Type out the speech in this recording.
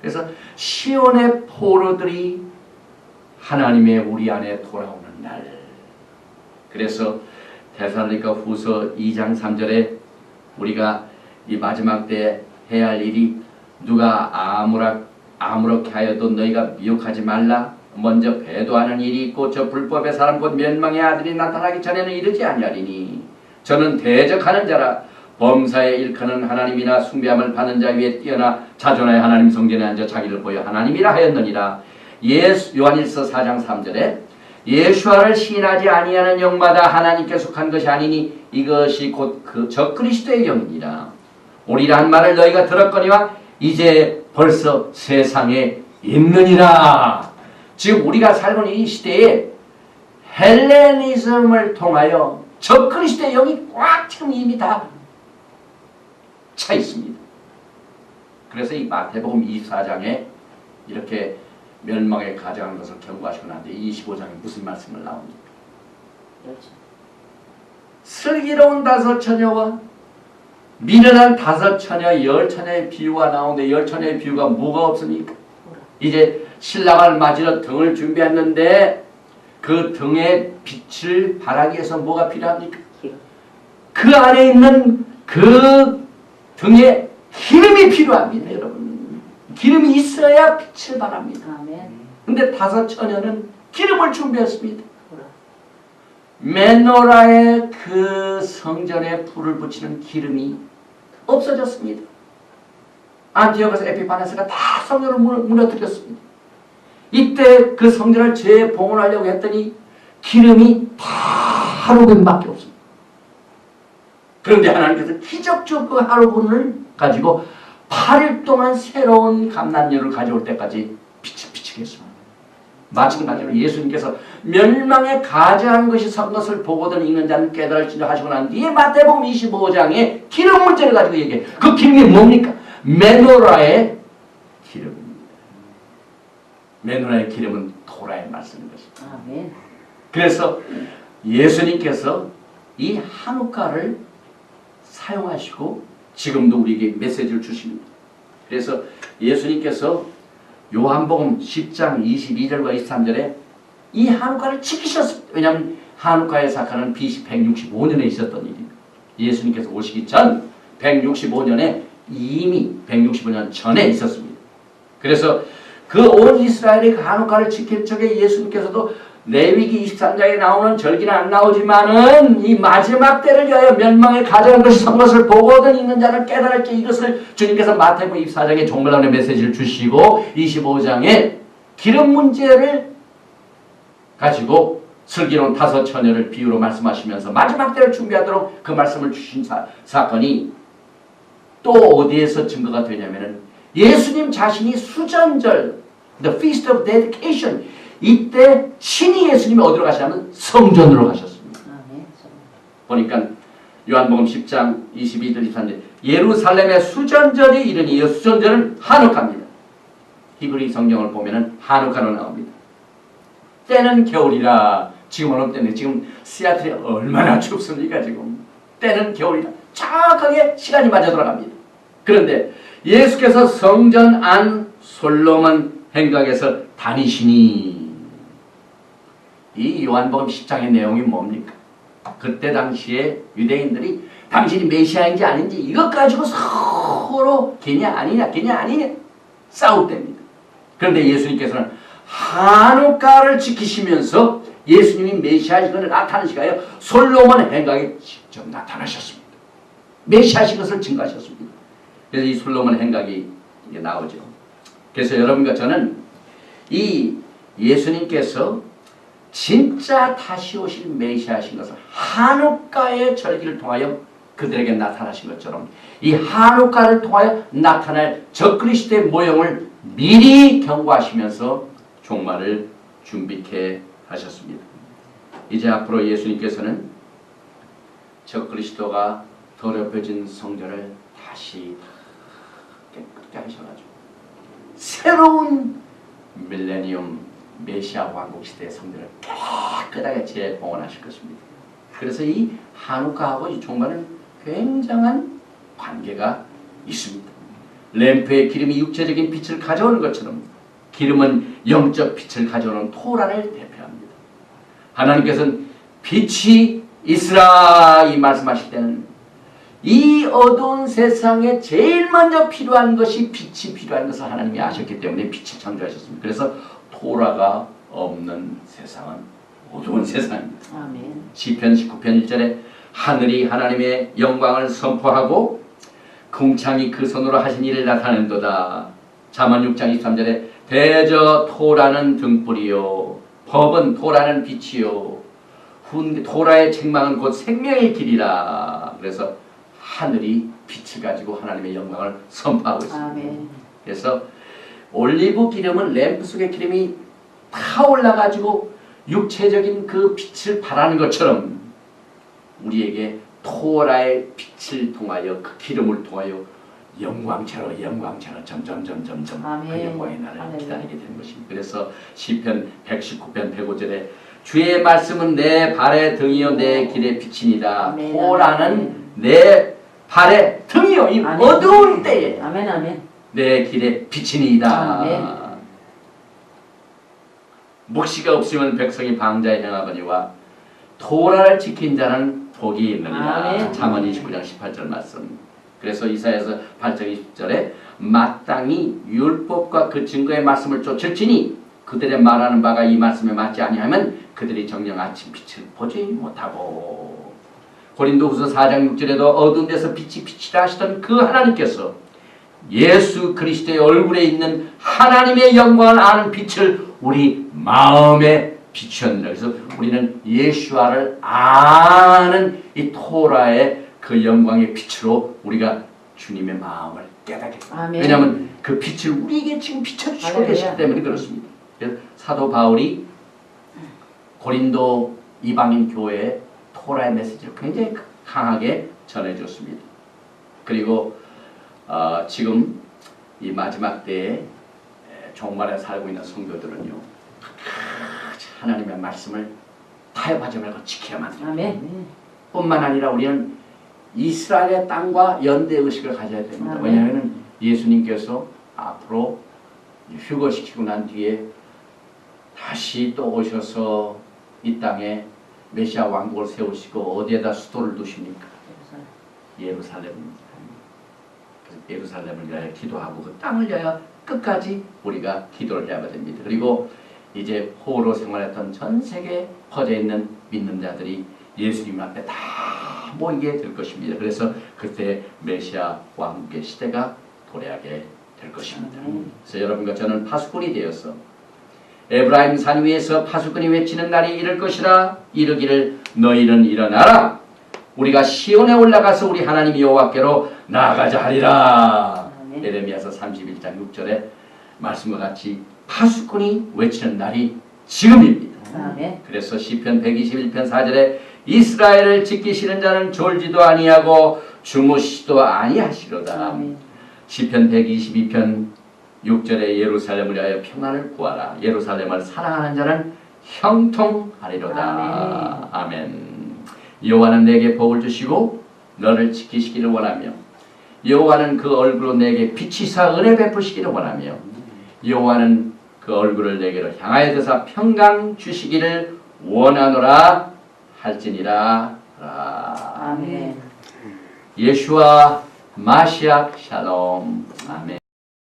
그래서 시온의 포로들이 하나님의 우리 안에 돌아오는 날. 그래서 데살로니가 후서 2장 3절에 우리가 이 마지막 때 해야 할 일이 누가 아무렇게 하여도 너희가 미혹하지 말라. 먼저 배도하는 일이 있고 저 불법의 사람 곧 멸망의 아들이 나타나기 전에는 이르지 아니하리니 저는 대적하는 자라. 범사에 일컫는 하나님이나 숭배함을 받는 자 위에 뛰어나 자존하여 하나님 성전에 앉아 자기를 보여 하나님이라 하였느니라. 요한일서 4장 3절에 예수와를 시인하지 아니하는 영마다 하나님께 속한 것이 아니니 이것이 곧 그 적그리스도의 영이니라. 오리라 한 말을 너희가 들었거니와 이제 벌써 세상에 있느니라. 지금 우리가 살고 있는 이 시대에 헬레니즘을 통하여 적그리스도의 영이 꽉 지금 이미 다 차 있습니다. 그래서 이 마태복음 24장에 이렇게 멸망에 가져간 것을 경고하시고 난 뒤에 25장에 무슨 말씀을 나옵니까? 슬기로운 5처녀와 미련한 5처녀 10처녀의 비유가 나오는데 10처녀의 비유가 뭐가 없습니까? 이제 신랑을 맞으러 등을 준비했는데 그 등에 빛을 발하기 위해서 뭐가 필요합니까? 그 안에 있는 그 등에 기름이 필요합니다. 여러분, 기름이 있어야 빛을 발합니다. 근데 5처녀는 기름을 준비했습니다. 메노라의 그 성전에 불을 붙이는 기름이 없어졌습니다. 안티오코스 에피파네스가 다 성전을 무너뜨렸습니다. 이때 그 성전을 재봉헌하려고 했더니 기름이 다 하루분밖에 없습니다. 그런데 하나님께서 기적적 그 하루분을 가지고 8일 동안 새로운 감람료를 가져올 때까지 비치비치게 했습니다. 마찬가지로 예수님께서 멸망에 가져간 것이 선 것을 보고든 읽는 자는 깨달을지라 하시고 난 뒤에 마태복음 25장에 기름 문제를 가지고 얘기해요. 그 기름이 뭡니까? 메노라의 기름입니다. 메노라의 기름은 토라의 말씀인 것입니다. 아멘. 그래서 예수님께서 이 한우카를 사용하시고 지금도 우리에게 메시지를 주십니다. 그래서 예수님께서 요한복음 10장 22절과 23절에 이 한우카를 지키셨습니다. 왜냐하면 한우카의 사건은 BC 165년에 있었던 일입니다. 예수님께서 오시기 전 165년에 이미 165년 전에 있었습니다. 그래서 그 온 이스라엘이 그 한우카를 지킬 적에 예수님께서도 레위기 23장에 나오는 절기는 안 나오지만은 이 마지막 때를 위하여 멸망에 가져간 것이 선 것을 보고든 있는 자는 깨달을지 이것을 주님께서 마태복음 24장에 종말론의 메시지를 주시고 25장에 기름 문제를 가지고 슬기로운 5처녀를 비유로 말씀하시면서 마지막 때를 준비하도록 그 말씀을 주신 사건이 또 어디에서 증거가 되냐면은 예수님 자신이 수전절 The Feast of Dedication 이때 친히 예수님이 어디로 가시냐면 성전으로 가셨습니다. 보니까 요한복음 10장 22절 23절 예루살렘의 수전절이 이르니 이 수전절은 한우카입니다. 히브리 성경을 보면은 한우카로 나옵니다. 때는 겨울이라. 지금은 어느 때는 지금 시애틀이 얼마나 춥습니까? 지금 때는 겨울이라. 정확하게 시간이 맞아 돌아갑니다. 그런데 예수께서 성전 안 솔로몬 행각에서 다니시니 이 요한복음 10장의 내용이 뭡니까? 그때 당시에 유대인들이 당신이 메시아인지 아닌지 이것 가지고 서로 걔냐 아니냐 싸울 때입니다. 그런데 예수님께서는 한우카를 지키시면서 예수님이 메시아이신 것을 나타내시기 위하여 솔로몬 행각에 직접 나타나셨습니다. 메시아이신 것을 증거하셨습니다. 그래서 이 솔로몬 행각이 이게 나오죠. 그래서 여러분과 저는 이 예수님께서 진짜 다시 오실 메시아이신 것을 한우카의 절기를 통하여 그들에게 나타나신 것처럼 이 한우카를 통하여 나타날 적그리스도의 모형을 미리 경고하시면서 종말을 준비케 하셨습니다. 이제 앞으로 예수님께서는 적그리스도가 더럽혀진 성전을 다시 깨끗게 하셔가지고 새로운 밀레니엄 메시아 왕국 시대의 성전을 깨끗하게 재봉헌하실 것입니다. 그래서 이 한우카하고 이 종말은 굉장한 관계가 있습니다. 램프의 기름이 육체적인 빛을 가져오는 것처럼 기름은 영적 빛을 가져오는 토라를 대표합니다. 하나님께서는 빛이 있으라 이 말씀하실 때는 이 어두운 세상에 제일 먼저 필요한 것이 빛이 필요한 것을 하나님이 아셨기 때문에 빛을 창조하셨습니다. 그래서 토라가 없는 세상은 어두운 세상입니다. 아멘. 시편 19편 1절에 하늘이 하나님의 영광을 선포하고 궁창이 그 손으로 하신 일을 나타낸도다. 잠언 6장 23절에 대저 토라는 등불이요 법은 토라는 빛이요 토라의 책망은 곧 생명의 길이라. 그래서 하늘이 빛을 가지고 하나님의 영광을 선포하고 있습니다. 아멘. 그래서 올리브 기름은 램프 속의 기름이 타올라가지고 육체적인 그 빛을 발하는 것처럼 우리에게 토라의 빛을 통하여 그 기름을 통하여 영광처럼 점점 그 아멘. 영광의 날을 아멘. 기다리게 되는 것입니다. 그래서 시편 119편 105절에 주의 말씀은 내 발의 등이요 내 길의 빛이니라. 아멘. 토라는 아멘. 내 발의 등이요 이 아멘. 어두운 때에 아멘. 아멘. 내 길의 빛이니이다. 아멘. 묵시가 없으면 백성이 방자에 행하거니와 토라를 지킨 자는 복이 있느니라. 아멘. 잠언 29장 18절 말씀. 그래서 이사야서 8장 20절에 마땅히 율법과 그 증거의 말씀을 쫓을지니 그들의 말하는 바가 이 말씀에 맞지 아니하면 그들이 정녕 아침 빛을 보지 못하고. 고린도후서 4장 6절에도 어두운 데서 빛이 빛이라 하시던 그 하나님께서 예수 그리스도의 얼굴에 있는 하나님의 영광을 아는 빛을 우리 마음에 비추었느라. 그래서 우리는 예수와를 아는 이 토라의 그 영광의 빛으로 우리가 주님의 마음을 깨닫게 됩니다. 아멘. 왜냐하면 그 빛을 우리에게 지금 비춰주시고 계시기 때문에 그렇습니다. 그래서 사도 바울이 고린도 이방인 교회에 토라의 메시지를 굉장히 강하게 전해줬습니다. 그리고 지금 이 마지막 때에 종말에 살고 있는 성도들은요, 하나님의 말씀을 타협하지 말고 지켜야만 합니다. 아멘. 뿐만 아니라 우리는 이스라엘의 땅과 연대의식을 가져야 됩니다. 아멘. 왜냐하면 예수님께서 앞으로 휴거시키고 난 뒤에 다시 또 오셔서 이 땅에 메시아 왕국을 세우시고 어디에다 수도를 두십니까? 예루살렘입니다. 그래서 예루살렘을 위하여 기도하고 그 땅을 위하여 끝까지 우리가 기도를 해야 됩니다. 그리고 이제 포로 생활했던 전 세계에 퍼져 있는 믿는 자들이 예수님 앞에 다 모이게 될 것입니다. 그래서 그때 메시아 왕국의 시대가 도래하게 될 것입니다. 그래서 여러분과 저는 파수꾼이 되어서 에브라임 산 위에서 파수꾼이 외치는 날이 이를 것이라. 이르기를 너희는 일어나라. 우리가 시온에 올라가서 우리 하나님 여호와께로 나아가자 하리라. 예레미야서 31장 6절에 말씀과 같이 파수꾼이 외치는 날이 지금입니다. 아멘. 그래서 시편 121편 4절에 이스라엘을 지키시는 자는 졸지도 아니하고 주무시지도 아니하시로다. 아멘. 시편 122편 6절에 예루살렘을 위하여 평안을 구하라. 예루살렘을 사랑하는 자는 형통하리로다. 아멘. 여호와는 내게 복을 주시고 너를 지키시기를 원하며 여호와는 그 얼굴로 내게 비치사 은혜 베푸시기를 원하며 여호와는 그 얼굴을 내게로 향하여 드사 평강 주시기를 원하노라 할지니라. 아멘. 예수와 마시아 샬롬. 아멘.